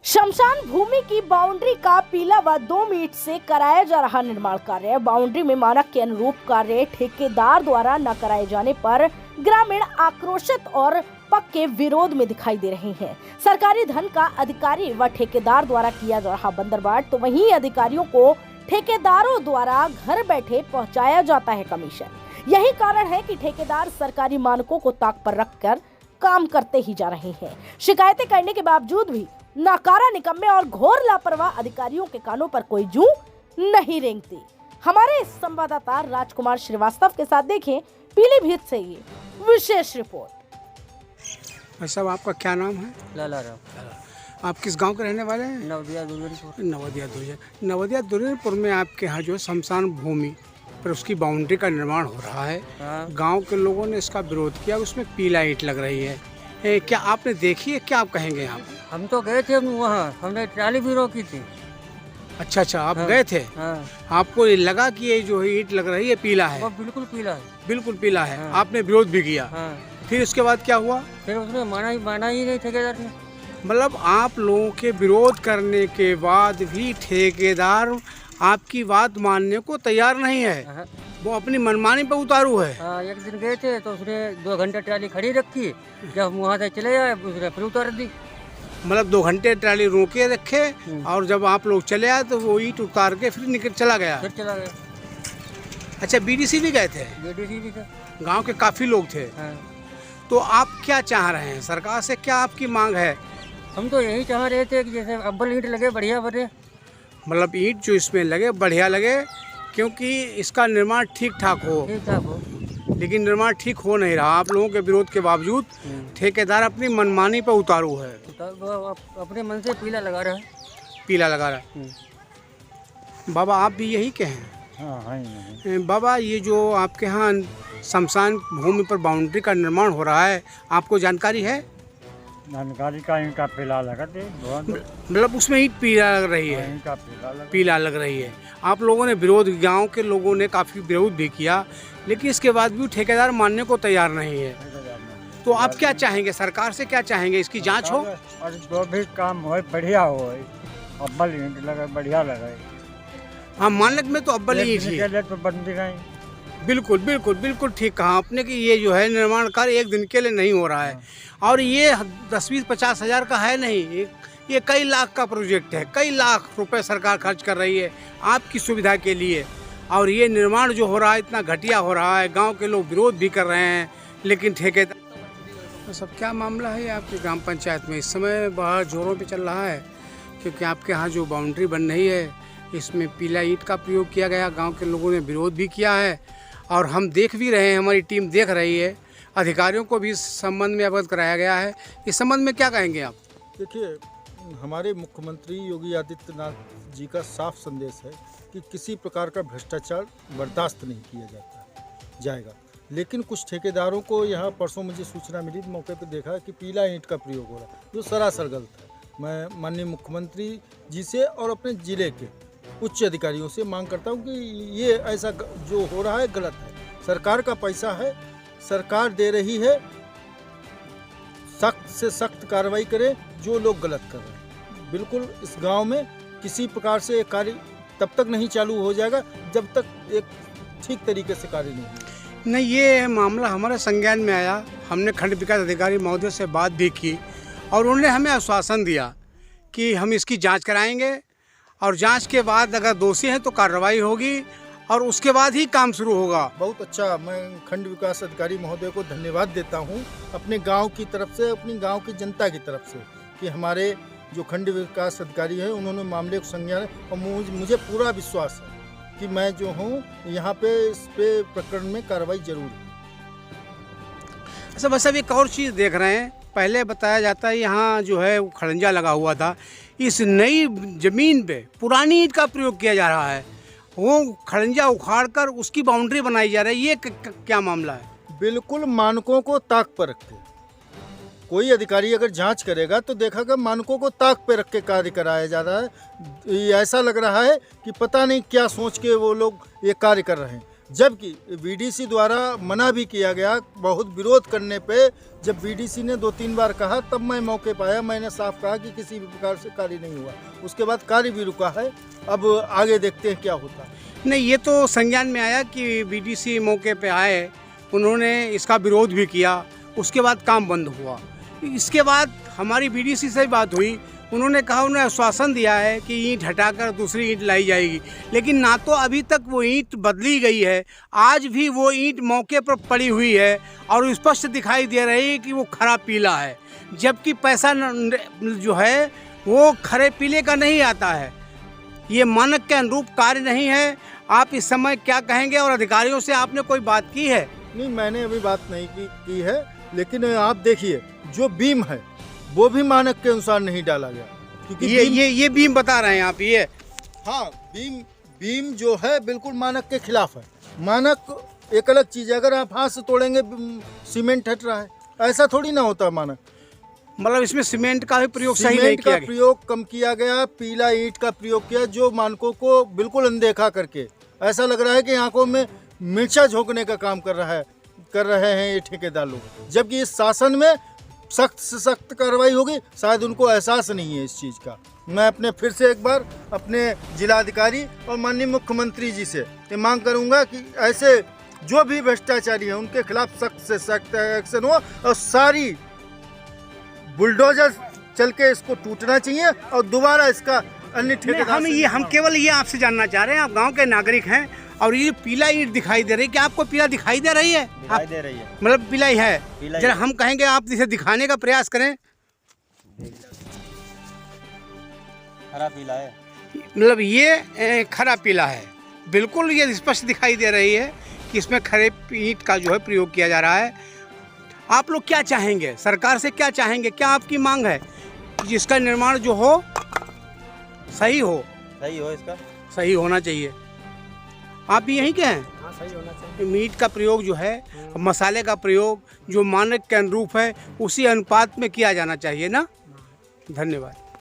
शमशान भूमि की बाउंड्री का पीला व 2 मीट से कराया जा रहा निर्माण कार्य। बाउंड्री में मानक के अनुरूप कार्य ठेकेदार द्वारा न कराए जाने पर ग्रामीण आक्रोशित और पक्के विरोध में दिखाई दे रहे हैं। सरकारी धन का अधिकारी व ठेकेदार द्वारा किया जा रहा बंदरबाट, तो वहीं अधिकारियों को ठेकेदारों द्वारा घर बैठे पहुंचाया जाता है कमीशन। यही कारण है कि ठेकेदार सरकारी मानकों को ताक पर रखकर काम करते ही जा रहे हैं। शिकायतें करने के बावजूद भी नाकारा, निकम्मे और घोर लापरवाह अधिकारियों के कानों पर कोई जूं नहीं रेंगती। हमारे संवाददाता राजकुमार श्रीवास्तव के साथ देखें पीलीभीत से ये विशेष रिपोर्ट। भाई साहब, आपका क्या नाम है? लाला राव। आप किस गांव के रहने वाले हैं? नवदिया दुर्गेनपुर। नवदिया दुर्गेनपुर में आपके यहाँ जो शमशान भूमि पर उसकी बाउंड्री का निर्माण हो रहा है, गांव के लोगों ने इसका विरोध किया। उसमें पीला ईंट लग रही है। क्या आपने देखी है? क्या आप कहेंगे यहाँ? हम तो गए थे वहाँ, हमने ट्राली भी रोकी थी। अच्छा, आप गए थे? हाँ। आपको ये लगा कि ये जो ईंट लग रही है पीला है? वो बिल्कुल पीला है। बिल्कुल पीला है। हाँ। आपने विरोध भी किया? हाँ। फिर उसके बाद क्या हुआ? फिर उसने माना ही नहीं ठेकेदार ने। मतलब आप लोगों के विरोध करने के बाद भी ठेकेदार आपकी बात मानने को तैयार नहीं है। हाँ। वो अपनी मनमानी पे उतारू है। हाँ, एक दिन गए थे तो उसने 2 घंटे ट्राली खड़ी रखी। जब हम वहाँ से चले आए उसने फिर उतार दी। मतलब 2 घंटे ट्राली रोके रखे और जब आप लोग चले आए तो वो ईंट उतार के फिर निकल चला गया। अच्छा, बीडीसी भी गए थे? बीडीसी भी था। गांव के काफी लोग थे। हाँ। तो आप क्या चाह रहे हैं? सरकार से क्या आपकी मांग है? हम तो यही चाह रहे थे कि जैसे अव्वल ईंट लगे, बढ़िया बने। मतलब ईंट जो इसमें लगे बढ़िया लगे, क्योंकि इसका निर्माण ठीक ठाक हो। लेकिन निर्माण ठीक हो नहीं रहा। आप लोगों के विरोध के बावजूद ठेकेदार अपनी मनमानी पर उतारू है। अपने मन से पीला लगा रहा है। बाबा, आप भी यही कहें? हाँ। बाबा, ये जो आपके यहाँ शमशान भूमि पर बाउंड्री का निर्माण हो रहा है, आपको जानकारी है? जानकारी का इनका पीला लगा दे। मतलब उसमें ईंट पीला लग रही है? पीला लग रही है। आप लोगों ने विरोध, गांव के लोगों ने काफ़ी विरोध भी किया, लेकिन इसके बाद भी ठेकेदार मानने को तैयार नहीं है। तो आप क्या चाहेंगे? सरकार से क्या चाहेंगे? इसकी जांच हो और जो भी काम हो बढ़िया हो, अव्वल ईंट लगे, बढ़िया लगे। हाँ, मानक में तो अव्वल ईंट ही है। तो बंदी नहीं। बिल्कुल ठीक कहा आपने कि ये जो है निर्माण कार्य एक दिन के लिए नहीं हो रहा है। और ये 10-20-50 हज़ार का है नहीं, ये कई लाख का प्रोजेक्ट है। कई लाख रुपए सरकार खर्च कर रही है आपकी सुविधा के लिए। और ये निर्माण जो हो रहा है इतना घटिया हो रहा है, गांव के लोग विरोध भी कर रहे हैं, लेकिन ठेकेदार। तो सब क्या मामला है आपकी ग्राम पंचायत में? इस समय बहुत जोरों पे चल रहा है, क्योंकि आपके यहाँ जो बाउंड्री बन रही है इसमें पीला ईंट का प्रयोग किया गया। गाँव के लोगों ने विरोध भी किया है और हम देख भी रहे हैं, हमारी टीम देख रही है। अधिकारियों को भी इस संबंध में अवगत कराया गया है। इस संबंध में क्या कहेंगे आप? देखिए, हमारे मुख्यमंत्री योगी आदित्यनाथ जी का साफ संदेश है कि किसी प्रकार का भ्रष्टाचार बर्दाश्त नहीं किया जाएगा। लेकिन कुछ ठेकेदारों को यहाँ परसों मुझे सूचना मिली, मौके पर देखा कि पीला ईंट का प्रयोग हो रहा है, जो सरासर गलत है। मैं माननीय मुख्यमंत्री जी से और अपने ज़िले के उच्च अधिकारियों से मांग करता हूँ कि ये ऐसा जो हो रहा है गलत है। सरकार का पैसा है, सरकार दे रही है, सख्त से सख्त कार्रवाई करे जो लोग गलत कर रहे हैं। बिल्कुल इस गांव में किसी प्रकार से एक कार्य तब तक नहीं चालू हो जाएगा जब तक एक ठीक तरीके से कार्य नहीं होगा। नहीं, ये मामला हमारे संज्ञान में आया। हमने खंड विकास अधिकारी महोदय से बात भी की और उन्होंने हमें आश्वासन दिया कि हम इसकी जांच कराएंगे और जांच के बाद अगर दोषी हैं तो कार्रवाई होगी और उसके बाद ही काम शुरू होगा। बहुत अच्छा, मैं खंड विकास अधिकारी महोदय को धन्यवाद देता हूं अपने गांव की तरफ से, अपनी गांव की जनता की तरफ से, कि हमारे जो खंड विकास अधिकारी हैं उन्होंने मामले को संज्ञान, और मुझे पूरा विश्वास है कि मैं जो हूं यहाँ पे इस पे प्रकरण में कार्रवाई जरूर है। अच्छा, बस अब एक और चीज़ देख रहे हैं, पहले बताया जाता है यहाँ जो है वो खड़ंजा लगा हुआ था। इस नई जमीन पे पुरानी ईंट का प्रयोग किया जा रहा है। वो खड़ंजा उखाड़कर उसकी बाउंड्री बनाई जा रही है। ये क्या मामला है? बिल्कुल मानकों को ताक पर रख के कोई अधिकारी अगर जांच करेगा तो देखेगा मानकों को ताक पे रख के कार्य कराया जा रहा है। ऐसा लग रहा है कि पता नहीं क्या सोच के वो लोग ये कार्य कर रहे हैं। जबकि बीडीसी द्वारा मना भी किया गया। बहुत विरोध करने पे जब बीडीसी ने 2-3 बार कहा तब मैं मौके पर आया। मैंने साफ कहा कि किसी भी प्रकार से कार्य नहीं हुआ। उसके बाद कार्य भी रुका है। अब आगे देखते हैं क्या होता है। नहीं, ये तो संज्ञान में आया कि बीडीसी मौके पे आए, उन्होंने इसका विरोध भी किया, उसके बाद काम बंद हुआ। इसके बाद हमारी बीडीसी से बात हुई, उन्होंने कहा, उन्होंने आश्वासन दिया है कि ईंट हटाकर दूसरी ईंट लाई जाएगी, लेकिन ना तो अभी तक वो ईंट बदली गई है, आज भी वो ईंट मौके पर पड़ी हुई है और स्पष्ट दिखाई दे रही है कि वो खरा पीला है, जबकि पैसा जो है वो खरे पीले का नहीं आता है। ये मानक के अनुरूप कार्य नहीं है। आप इस समय क्या कहेंगे और अधिकारियों से आपने कोई बात की है? नहीं, मैंने अभी बात नहीं की है, लेकिन आप देखिए जो बीम है वो भी मानक के अनुसार नहीं डाला गया, क्योंकि ये बीम बता रहे हैं आप। ये हाँ, बीम जो है बिल्कुल मानक के खिलाफ है। मानक एक अलग चीज़ है। अगर आप हाथ से तोड़ेंगे सीमेंट हट रहा है, ऐसा थोड़ी ना होता मानक। मतलब इसमें सीमेंट का भी प्रयोग सही नहीं सीमेंट किया का गया। प्रयोग कम किया गया, पीला ईंट का प्रयोग किया, जो मानकों को बिल्कुल अनदेखा करके ऐसा लग रहा है कि आंखों में मिर्चा झोंकने का काम कर रहे हैं ये ठेकेदार लोग। जबकि इस शासन में सख्त से सख्त कार्रवाई होगी, शायद उनको एहसास नहीं है इस चीज़ का। मैं फिर से एक बार अपने जिलाधिकारी और माननीय मुख्यमंत्री जी से ये मांग करूंगा कि ऐसे जो भी भ्रष्टाचारी हैं उनके खिलाफ सख्त से सख्त एक्शन हो और सारी बुलडोजर चल के इसको टूटना चाहिए और दोबारा इसका अन्य ठेकेदार हम केवल ये आपसे जानना चाह रहे हैं, आप गांव के नागरिक हैं और ये पीला ईंट दिखाई दे रही है, क्या आपको पीला दिखाई दे रही है? दिखाई दे रही है, मतलब पीला ही है। पीला ही जरा है। हम कहेंगे आप इसे दिखाने का प्रयास करें। हरा पीला है, मतलब ये खरा पीला है, बिल्कुल ये स्पष्ट दिखाई दे रही है कि इसमें खरे ईंट का जो है प्रयोग किया जा रहा है। आप लोग क्या चाहेंगे, सरकार से क्या चाहेंगे? क्या आपकी मांग है जिसका निर्माण जो हो सही हो? इसका सही होना चाहिए। आप भी यहीं के हैं? हाँ, सही होना चाहिए। मीट का प्रयोग जो है, मसाले का प्रयोग जो मानक के अनुरूप है, उसी अनुपात में किया जाना चाहिए ना। धन्यवाद।